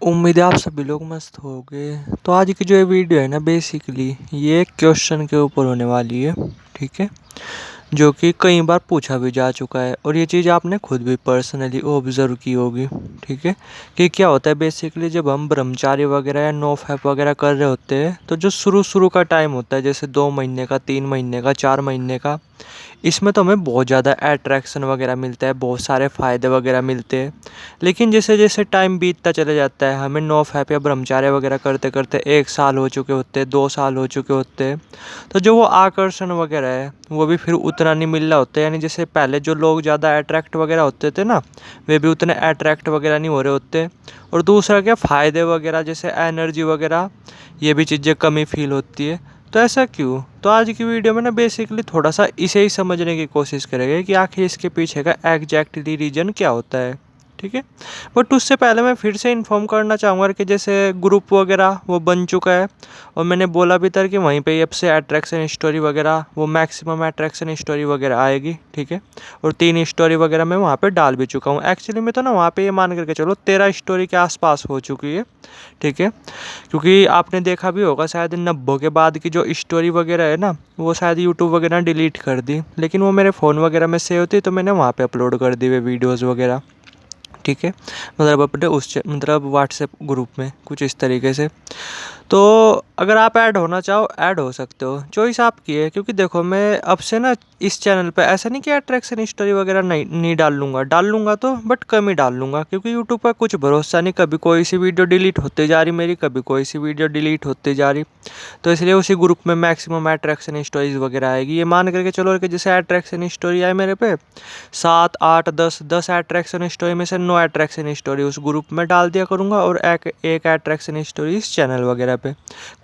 उम्मीद है आप सभी लोग मस्त होंगे। तो आज की जो ये वीडियो है ना, बेसिकली ये एक क्वेश्चन के ऊपर होने वाली है। ठीक है, जो कि कई बार पूछा भी जा चुका है और ये चीज़ आपने खुद भी पर्सनली ऑब्जर्व की होगी। ठीक है, कि क्या होता है बेसिकली जब हम ब्रह्मचारी वगैरह या नो फैप वगैरह कर रहे होते हैं, तो जो शुरू शुरू का टाइम होता है, जैसे 2 महीने का, 3 महीने का, 4 महीने का, इसमें तो हमें बहुत ज़्यादा अट्रैक्शन वगैरह मिलता है, बहुत सारे फ़ायदे वगैरह मिलते हैं। लेकिन जैसे जैसे टाइम बीतता चले जाता है, हमें नो फैप या ब्रह्मचार्य वगैरह करते करते 1 साल हो चुके होते हैं, 2 साल हो चुके होते हैं, तो जो वो आकर्षण वगैरह है वो भी फिर उतना नहीं मिल रहा होता है। यानी जैसे पहले जो लोग ज़्यादा अट्रैक्ट वगैरह होते थे ना, वे भी उतने अट्रैक्ट वगैरह नहीं हो रहे होते। और दूसरा क्या, फ़ायदे वगैरह जैसे एनर्जी वगैरह, ये भी चीज़ें कमी फील होती है। तो ऐसा क्यों? तो आज की वीडियो में ना बेसिकली थोड़ा सा इसे ही समझने की कोशिश करेंगे कि आखिर इसके पीछे का एग्जैक्टली रीज़न क्या होता है। ठीक है, बट उससे पहले मैं फिर से इन्फॉर्म करना चाहूँगा कि जैसे ग्रुप वगैरह वो बन चुका है, और मैंने बोला भी था कि वहीं पे अब से अट्रैक्शन स्टोरी वगैरह, वो मैक्सिमम अट्रैक्शन स्टोरी वगैरह आएगी। ठीक है, और 3 स्टोरी वगैरह मैं वहाँ पे डाल भी चुका हूँ। एक्चुअली में तो ना वहाँ पे ये मान करके चलो 13 स्टोरी के आसपास हो चुकी है। ठीक है, क्योंकि आपने देखा भी होगा शायद 90 के बाद की जो स्टोरी वगैरह है ना, वो शायद यूट्यूब वगैरह डिलीट कर दी, लेकिन वो मेरे फ़ोन वगैरह में सेव थी, तो मैंने वहाँ पे अपलोड कर दी वे वीडियोज़ वगैरह। ठीक है, मतलब अपने मतलब व्हाट्सएप ग्रुप में कुछ इस तरीके से। तो अगर आप ऐड होना चाहो ऐड हो सकते हो, चॉइस आपकी है। क्योंकि देखो, मैं अब से ना इस चैनल पे ऐसा नहीं कि अट्रैक्शन स्टोरी वगैरह नहीं डाल लूँगा तो, बट कम ही डाल लूँगा, क्योंकि यूट्यूब पर कुछ भरोसा नहीं, कभी कोई सी वीडियो डिलीट होते जा रही मेरी, कभी कोई सी वीडियो डिलीट होते जा रही। तो इसलिए उसी ग्रुप में मैक्सिमम अट्रैक्शन स्टोरीज वगैरह आएगी। ये मान करके चलो कि जैसे अट्रैक्शन स्टोरी आए मेरे पे 7 8 10 अट्रैक्शन स्टोरी में से 9 अट्रैक्शन स्टोरी उस ग्रुप में डाल दिया करूँगा, और एक अट्रैक्शन स्टोरी इस चैनल वगैरह पे,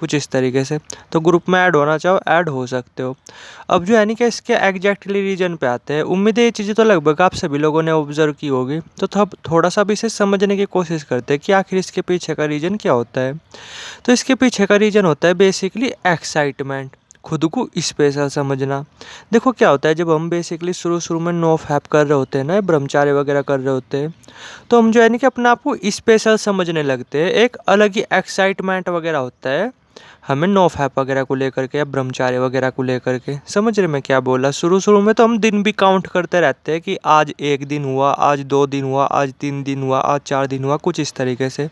कुछ इस तरीके से। तो ग्रुप में ऐड होना चाहो ऐड हो सकते हो। अब जो है नहीं कि इसके एग्जैक्टली रीजन पे आते हैं, उम्मीद है ये चीज़ें तो लगभग आप सभी लोगों ने ऑब्जर्व की होगी। तो तब थोड़ा सा भी इसे समझने की कोशिश करते हैं कि आखिर इसके पीछे का रीज़न क्या होता है। तो इसके पीछे का रीज़न होता है बेसिकली एक्साइटमेंट, खुद को स्पेशल समझना। देखो क्या होता है, जब हम बेसिकली शुरू शुरू में नो फैप कर रहे होते हैं ना, ब्रह्मचार्य वगैरह कर रहे होते हैं, तो हम जो है ना कि अपने आप को स्पेशल समझने लगते हैं। एक अलग ही एक्साइटमेंट वगैरह होता है हमें नो फैप वगैरह को लेकर के या ब्रह्मचार्य वगैरह को लेकर के। समझ रहे मैं क्या बोला? शुरू शुरू में तो हम दिन भी काउंट करते रहते हैं कि आज 1 दिन हुआ, आज 2 दिन हुआ, आज 3 दिन हुआ, आज 4 दिन हुआ, कुछ इस तरीके से।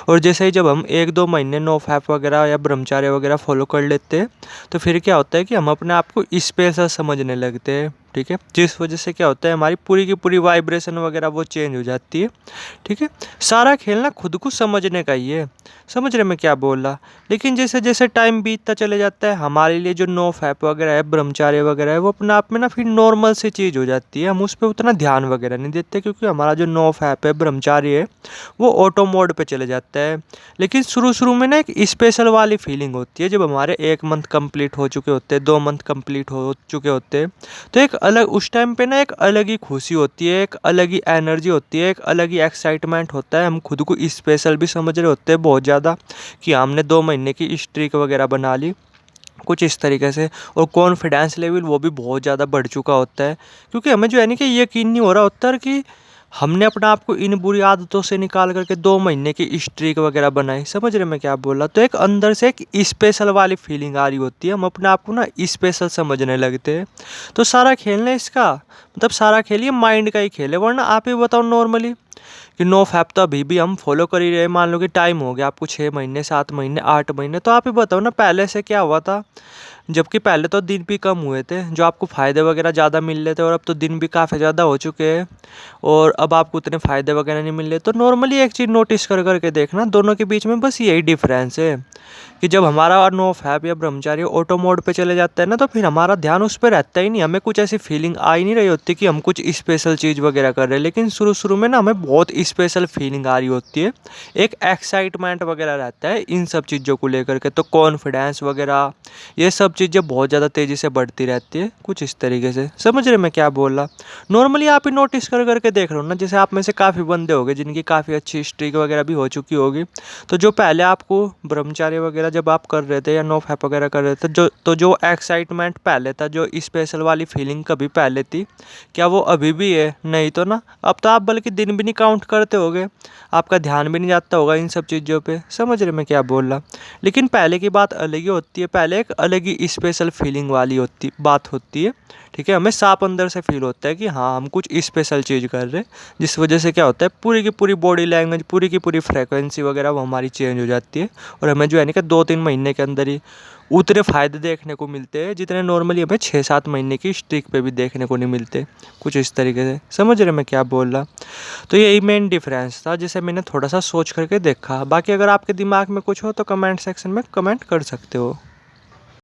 और जैसे ही जब हम 1 2 महीने नो फैप वगैरह या ब्रह्मचार्य वगैरह फॉलो कर लेते हैं, तो फिर क्या होता है कि हम अपने आप को स्पेशल समझने लगते हैं। ठीक है, जिस वजह से क्या होता है, हमारी पूरी की पूरी वाइब्रेशन वगैरह वो चेंज हो जाती है। ठीक है, सारा खेल ना खुद को समझने का ही है। समझ रहे मैं क्या बोल रहा? लेकिन जैसे जैसे टाइम बीतता चले जाता है, हमारे लिए जो नो फैप वगैरह है, ब्रह्मचार्य वगैरह है, वो अपने आप में ना फिर नॉर्मल सी चीज़ हो जाती है। हम उस पर उतना ध्यान वगैरह नहीं देते, क्योंकि हमारा जो नो फैप है, ब्रह्मचार्य है, वो ऑटो मोड पे चले जाता है। लेकिन शुरू शुरू में ना एक स्पेशल वाली फीलिंग होती है, जब हमारे 1 मंथ कंप्लीट हो चुके होते हैं, 2 मंथ कंप्लीट हो चुके होते हैं, तो एक अलग उस टाइम पे ना एक अलग ही खुशी होती है, एक अलग ही एनर्जी होती है, एक अलग ही एक्साइटमेंट होता है। हम खुद को स्पेशल भी समझ रहे होते हैं बहुत ज़्यादा, कि हमने 2 महीने की स्ट्रीक वगैरह बना ली, कुछ इस तरीके से। और कॉन्फिडेंस लेवल वो भी बहुत ज़्यादा बढ़ चुका होता है, क्योंकि हमें जो है ना कि यकीन नहीं हो रहा होता है कि हमने अपने आप को इन बुरी आदतों से निकाल करके 2 महीने की स्ट्रीक वगैरह बनाई। समझ रहे मैं क्या बोला? तो एक अंदर से एक स्पेशल वाली फीलिंग आ रही होती है, हम अपने आप को ना स्पेशल समझने लगते हैं। तो सारा खेल ना इसका, मतलब सारा खेल ये माइंड का ही खेल है। वरना आप ही बताओ नॉर्मली कि नो फैप तो अभी भी हम फॉलो कर ही रहे, मान लो कि टाइम हो गया आपको 6 महीने, 7 महीने, 8 महीने, तो आप ही बताओ ना पहले से क्या हुआ था। जबकि पहले तो दिन भी कम हुए थे, जो आपको फ़ायदे वगैरह ज़्यादा मिल रहे थे, और अब तो दिन भी काफ़ी ज़्यादा हो चुके हैं, और अब आपको उतने फ़ायदे वगैरह नहीं मिल रहे। तो नॉर्मली एक चीज़ नोटिस कर करके देखना, दोनों के बीच में बस यही डिफरेंस है कि जब हमारा नो फैप या ब्रह्मचारी ऑटो मोड पे चले जाता है ना, तो फिर हमारा ध्यान उस पर रहता ही नहीं, हमें कुछ ऐसी फीलिंग आ ही नहीं रही होती कि हम कुछ स्पेशल चीज़ वगैरह कर रहे हैं। लेकिन शुरू शुरू में ना हमें बहुत स्पेशल फीलिंग आ रही होती है, एक एक्साइटमेंट वगैरह रहता है इन सब चीज़ों को लेकर के। तो कॉन्फिडेंस वगैरह, ये सब चीज़ें बहुत ज़्यादा तेज़ी से बढ़ती रहती है, कुछ इस तरीके से। समझ रहे मैं क्या बोल रहा? नॉर्मली आप ही नोटिस कर करके देख लो ना, जैसे आप में से काफ़ी बंदे होंगे जिनकी काफ़ी अच्छी स्ट्रीक वगैरह भी हो चुकी होगी, तो जो पहले आपको ब्रह्मचार्य वगैरह जब आप कर रहे थे या नो फैप वगैरह कर रहे थे, जो एक्साइटमेंट पहले था, जो स्पेशल वाली फीलिंग कभी पहले थी, क्या वो अभी भी है? नहीं तो ना। अब तो आप बल्कि दिन भी नहीं काउंट करते होगे, आपका ध्यान भी नहीं जाता होगा इन सब चीज़ों पे। समझ रहे मैं क्या बोल रहा? लेकिन पहले की बात अलग ही होती है, पहले एक अलग ही स्पेशल फीलिंग वाली बात होती है, ठीक है। हमें साफ अंदर से फील होता है कि हाँ हम कुछ स्पेशल चीज़ कर रहे हैं, जिस वजह से क्या होता है पूरी की पूरी बॉडी लैंग्वेज, पूरी की पूरी फ्रेक्वेंसी वगैरह वो हमारी चेंज हो जाती है, और हमें जो है ना कि 2-3 महीने के अंदर ही उतने फ़ायदे देखने को मिलते हैं जितने नॉर्मली हमें 6-7 महीने की स्ट्रीक पे भी देखने को नहीं मिलते, कुछ इस तरीके से। समझ रहे मैं क्या बोल रहा? तो यही मेन डिफरेंस था जिसे मैंने थोड़ा सा सोच करके देखा। बाकी अगर आपके दिमाग में कुछ हो तो कमेंट सेक्शन में कमेंट कर सकते हो।